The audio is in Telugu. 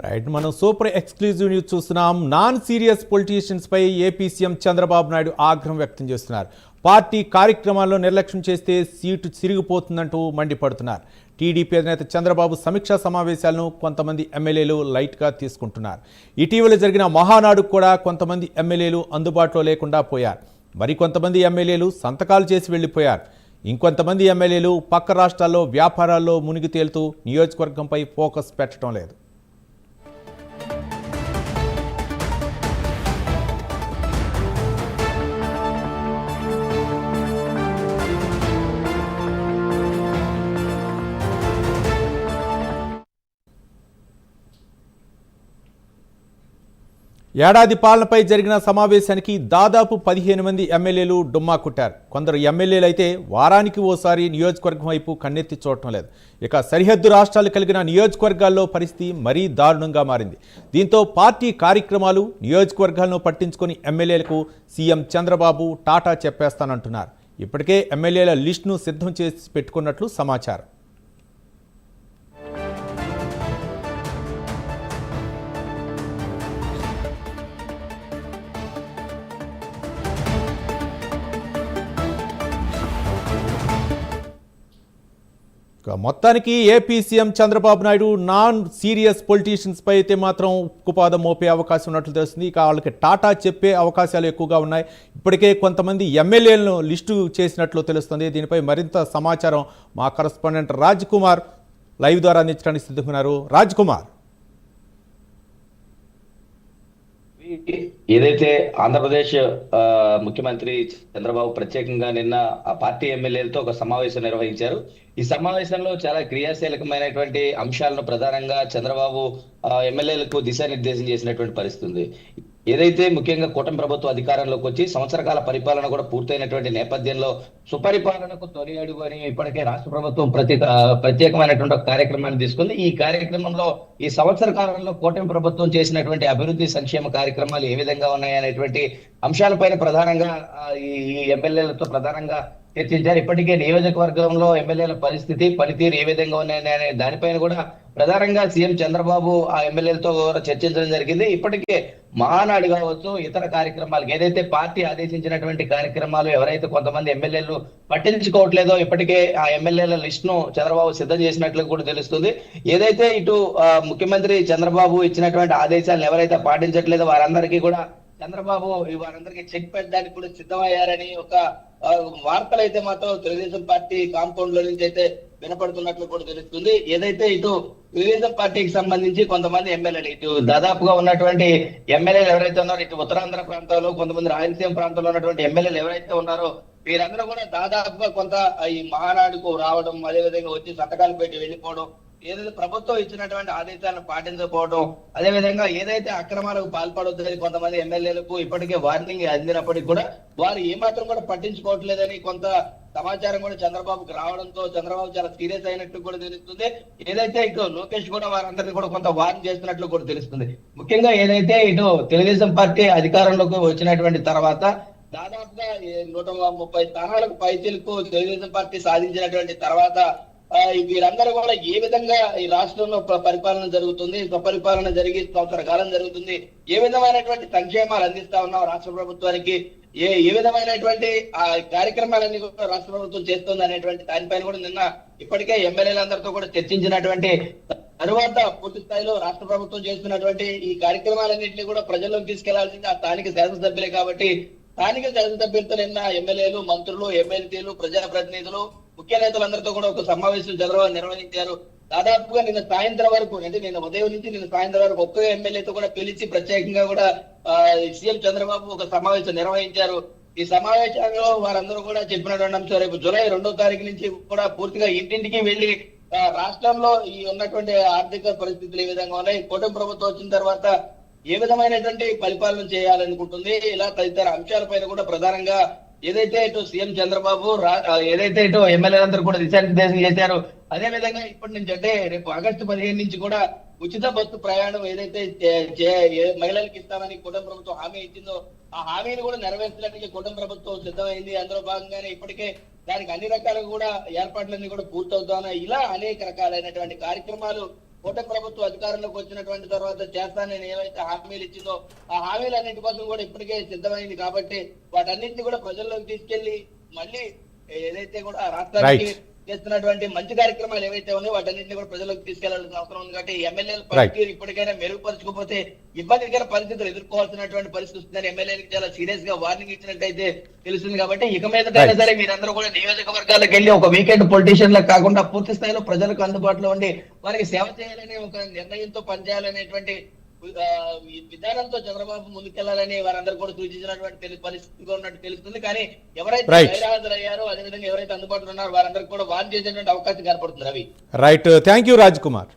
రైట్, మనం సూపర్ ఎక్స్క్లూజివ్ న్యూస్ చూస్తున్నాం. నాన్ సీరియస్ పొలిటీషియన్స్ పై ఏపీ సీఎం చంద్రబాబు నాయుడు ఆగ్రహం వ్యక్తం చేస్తున్నారు. పార్టీ కార్యక్రమాల్లో నిర్లక్ష్యం చేస్తే సీటు చిరిగిపోతుందంటూ మండిపడుతున్నారు. టీడీపీ అధినేత చంద్రబాబు సమీక్షా సమావేశాలను కొంతమంది ఎమ్మెల్యేలు లైట్గా తీసుకుంటున్నారు. ఇటీవల జరిగిన మహానాడుకు కూడా కొంతమంది ఎమ్మెల్యేలు అందుబాటులో లేకుండా పోయారు. మరికొంతమంది ఎమ్మెల్యేలు సంతకాలు చేసి వెళ్లిపోయారు. ఇంకొంతమంది ఎమ్మెల్యేలు పక్క రాష్ట్రాల్లో వ్యాపారాల్లో మునిగి తేలుతూ నియోజకవర్గంపై ఫోకస్ పెట్టడం లేదు. ఏడాది పాలనపై జరిగిన సమావేశానికి దాదాపు 15 మంది ఎమ్మెల్యేలు డుమ్మా కుట్టారు. కొందరు ఎమ్మెల్యేలు అయితే వారానికి ఓసారి నియోజకవర్గం వైపు కన్నెత్తి చూడటం లేదు. ఇక సరిహద్దు రాష్ట్రాలు కలిగిన నియోజకవర్గాల్లో పరిస్థితి మరీ దారుణంగా మారింది. దీంతో పార్టీ కార్యక్రమాలు నియోజకవర్గాలను పట్టించుకొని ఎమ్మెల్యేలకు సీఎం చంద్రబాబు టాటా చెప్పేస్తానంటున్నారు. ఇప్పటికే ఎమ్మెల్యేల లిస్టును సిద్ధం చేసి పెట్టుకున్నట్లు సమాచారం. మొత్తానికి AP CM Chandrababu Naidu non serious politicians పై అయితే మాత్రం ఉక్కుపాదం మోపే అవకాశం ఉన్నట్లు తెలుస్తుంది. ఇక వాళ్ళకి టాటా చెప్పే అవకాశాలు ఎక్కువగా ఉన్నాయి. ఇప్పటికే కొంతమంది ఎమ్మెల్యేలను లిస్టు చేసినట్లు తెలుస్తుంది. దీనిపై మరింత సమాచారం మా కరెస్పాండెంట్ రాజ్ కుమార్ లైవ్ ద్వారా అందించడానికి సిద్ధమన్నారు. రాజ్ కుమార్, ఏదైతే ఆంధ్రప్రదేశ్ ముఖ్యమంత్రి చంద్రబాబు ప్రత్యేకంగా నిన్న ఆ పార్టీ ఎమ్మెల్యేలతో ఒక సమావేశం నిర్వహించారు. ఈ సమావేశంలో చాలా క్రియాశీలకమైనటువంటి అంశాలను ప్రధానంగా చంద్రబాబు ఎమ్మెల్యేలకు దిశానిర్దేశం చేసినటువంటి పరిస్థితి ఉంది. ఏదైతే ముఖ్యంగా కూటమి ప్రభుత్వం అధికారంలోకి వచ్చి సంవత్సర కాల పరిపాలన కూడా పూర్తయినటువంటి నేపథ్యంలో సుపరిపాలనకు తొలి అడుగు అని ఇప్పటికే రాష్ట్ర ప్రభుత్వం ప్రత్యేకమైనటువంటి ఒక కార్యక్రమాన్ని తీసుకుంది. ఈ కార్యక్రమంలో ఈ సంవత్సర కాలంలో కూటమి ప్రభుత్వం చేసినటువంటి అభివృద్ధి సంక్షేమ కార్యక్రమాలు ఏ విధంగా ఉన్నాయనేటువంటి అంశాలపైన ప్రధానంగా ఈ ఎమ్మెల్యేలతో ప్రధానంగా చర్చించారు. ఇప్పటికే నియోజకవర్గంలో ఎమ్మెల్యేల పరిస్థితి పనితీరు ఏ విధంగా ఉన్నాయనే దానిపైన కూడా ప్రధానంగా సీఎం చంద్రబాబు ఆ ఎమ్మెల్యేలతో చర్చించడం జరిగింది. ఇప్పటికే మహానాడు కావచ్చు, ఇతర కార్యక్రమాలకు ఏదైతే పార్టీ ఆదేశించినటువంటి కార్యక్రమాలు ఎవరైతే కొంతమంది ఎమ్మెల్యేలు పట్టించుకోవట్లేదో ఇప్పటికే ఆ ఎమ్మెల్యేల లిస్ట్ ను చంద్రబాబు సిద్ధం చేసినట్లు కూడా తెలుస్తుంది. ఏదైతే ఇటు ముఖ్యమంత్రి చంద్రబాబు ఇచ్చినటువంటి ఆదేశాలను ఎవరైతే పాటించట్లేదో వారందరికీ కూడా చంద్రబాబు వారందరికీ చెక్ పెట్టడానికి కూడా సిద్ధమయ్యారని ఒక వార్తలు అయితే మాత్రం తెలుగుదేశం పార్టీ కాంపౌండ్ లో నుంచి అయితే వినపడుతున్నట్లు కూడా తెలుస్తుంది. ఏదైతే ఇటు తెలుగుదేశం పార్టీకి సంబంధించి కొంతమంది ఎమ్మెల్యేలు ఇటు దాదాపుగా ఉన్నటువంటి ఎమ్మెల్యేలు ఎవరైతే ఉన్నారో ఇటు ఉత్తరాంధ్ర ప్రాంతాల్లో కొంతమంది రాయలసీమ ప్రాంతంలో ఉన్నటువంటి ఎమ్మెల్యేలు ఎవరైతే ఉన్నారో వీరందరూ కూడా దాదాపుగా కొంత ఈ మహానాడుకు రావడం, అదేవిధంగా వచ్చి సంతకాలు పెట్టి వెళ్ళిపోవడం, ఏదైతే ప్రభుత్వం ఇచ్చినటువంటి ఆదేశాలను పాటించకపోవడం, అదేవిధంగా ఏదైతే అక్రమాలకు పాల్పడొద్దని కొంతమంది ఎమ్మెల్యేలకు ఇప్పటికే వార్నింగ్ అందినప్పటికీ కూడా వారు ఏమాత్రం కూడా పట్టించుకోవట్లేదని కొంత సమాచారం కూడా చంద్రబాబుకి రావడంతో చంద్రబాబు చాలా సీరియస్ అయినట్టు కూడా తెలుస్తుంది. ఏదైతే ఇటు లోకేష్ కూడా వారందరినీ కూడా కొంత వార్న్ చేస్తున్నట్లు కూడా తెలుస్తుంది. ముఖ్యంగా ఏదైతే ఇటు తెలుగుదేశం పార్టీ అధికారంలోకి వచ్చినటువంటి తర్వాత దాదాపుగా 130 స్థానాలకు పైచిలకు తెలుగుదేశం పార్టీ సాధించినటువంటి తర్వాత వీరందరూ కూడా ఏ విధంగా ఈ రాష్ట్రంలో పరిపాలన జరుగుతుంది, స్వపరిపాలన జరిగి సంవత్సర కాలం జరుగుతుంది, ఏ విధమైనటువంటి సంక్షేమాలు అందిస్తా ఉన్నాం రాష్ట్ర ప్రభుత్వానికి, ఏ విధమైనటువంటి ఆ కార్యక్రమాలన్నీ కూడా రాష్ట్ర ప్రభుత్వం చేస్తుంది అనేటువంటి దానిపైన కూడా నిన్న ఇప్పటికే ఎమ్మెల్యేలందరితో కూడా చర్చించినటువంటి తరువాత పూర్తి స్థాయిలో రాష్ట్ర ప్రభుత్వం చేస్తున్నటువంటి ఈ కార్యక్రమాలన్నింటినీ కూడా ప్రజల్లోకి తీసుకెళ్లాల్సింది ఆ స్థానిక శాసనసభ్యులే. కాబట్టి స్థానిక శాసనసభ్యులతో నిన్న ఎమ్మెల్యేలు, మంత్రులు, ఎమ్మెల్యేలు, ప్రజాప్రతినిధులు, ముఖ్య నేతలందరితో కూడా ఒక సమావేశం చంద్రబాబు నిర్వహించారు. దాదాపుగా నిన్న సాయంత్రం వరకు అంటే నిన్న ఉదయం నుంచి నిన్న సాయంత్రం వరకు ఒక్క ఎమ్మెల్యేతో కూడా పిలిచి ప్రత్యేకంగా కూడా సీఎం చంద్రబాబు ఒక సమావేశం నిర్వహించారు. ఈ సమావేశంలో వారందరూ కూడా చెప్పినటువంటి అంశం రేపు జూలై 2వ తారీఖు నుంచి కూడా పూర్తిగా ఇంటింటికి వెళ్లి రాష్ట్రంలో ఈ ఉన్నటువంటి ఆర్థిక పరిస్థితులు ఏ విధంగా ఉన్నాయి, కూటమి ప్రభుత్వం వచ్చిన తర్వాత ఏ విధమైనటువంటి పరిపాలన చేయాలనుకుంటుంది, ఇలా తదితర అంశాలపైన కూడా ప్రధానంగా ఏదైతే ఇటు సీఎం చంద్రబాబు ఏదైతే ఇటు ఎమ్మెల్యేలందరూ కూడా దిశానిర్దేశం చేశారు. అదే విధంగా ఇప్పటి నుంచి అంటే రేపు ఆగస్టు 15 నుంచి కూడా ఉచిత బస్సు ప్రయాణం ఏదైతే మహిళలకు ఇస్తామని కూటమి ప్రభుత్వం హామీ ఇచ్చిందో ఆ హామీని కూడా నెరవేర్చడానికి కూటమి ప్రభుత్వం సిద్ధమైంది. అందులో భాగంగానే ఇప్పటికే దానికి అన్ని రకాలుగా కూడా ఏర్పాట్లన్నీ కూడా పూర్తవుతాయి. ఇలా అనేక రకాలైనటువంటి కార్యక్రమాలు కూటమి ప్రభుత్వం అధికారంలోకి వచ్చినటువంటి తర్వాత చేస్తానని ఏవైతే హామీలు ఇచ్చిందో ఆ హామీలన్నింటి కోసం కూడా ఇప్పటికే సిద్ధమైంది కాబట్టి వాటన్నింటినీ కూడా ప్రజల్లోకి తీసుకెళ్లి మళ్ళీ ఏదైతే కూడా రాష్ట్రానికి Right. చేస్తున్నటువంటి మంచి కార్యక్రమాలు ఏవైతే ఉన్నాయో వాటన్నింటినీ కూడా ప్రజలకు తీసుకెళ్లాల్సిన అవసరం ఉంది కాబట్టి ఎమ్మెల్యేల పనితీరు ఇప్పటికైనా మెరుగుపరచకపోతే ఇబ్బందికర పరిస్థితులు ఎదుర్కోవాల్సినటువంటి పరిస్థితి వస్తుందని ఎమ్మెల్యేలకు చాలా సీరియస్ గా వార్నింగ్ ఇచ్చినట్టయితే తెలుస్తుంది కాబట్టి ఇక మీదటైనా సరే మీరందరూ కూడా నియోజకవర్గాలకు వెళ్ళి ఒక వీకెండ్ పొలిటీషియన్లకు కాకుండా పూర్తి స్థాయిలో ప్రజలకు అందుబాటులో ఉండి వారికి సేవ చేయాలనే ఒక నిర్ణయంతో పనిచేయాలనేటువంటి ఈ విధానంతో చంద్రబాబు ముందుకెళ్లాలని వారందరూ కూడా సూచించినటువంటి పరిస్థితిగా ఉన్నట్టు తెలుస్తుంది కానీ ఎవరైతే Right. గైర్హాజరయ్యారో అదేవిధంగా ఎవరైతే అందుబాటులో ఉన్నారో వారందరికీ కూడా వార్న్ చేసేటువంటి అవకాశం కనపడుతుంది Ravi. Right, thank you Raj Kumar.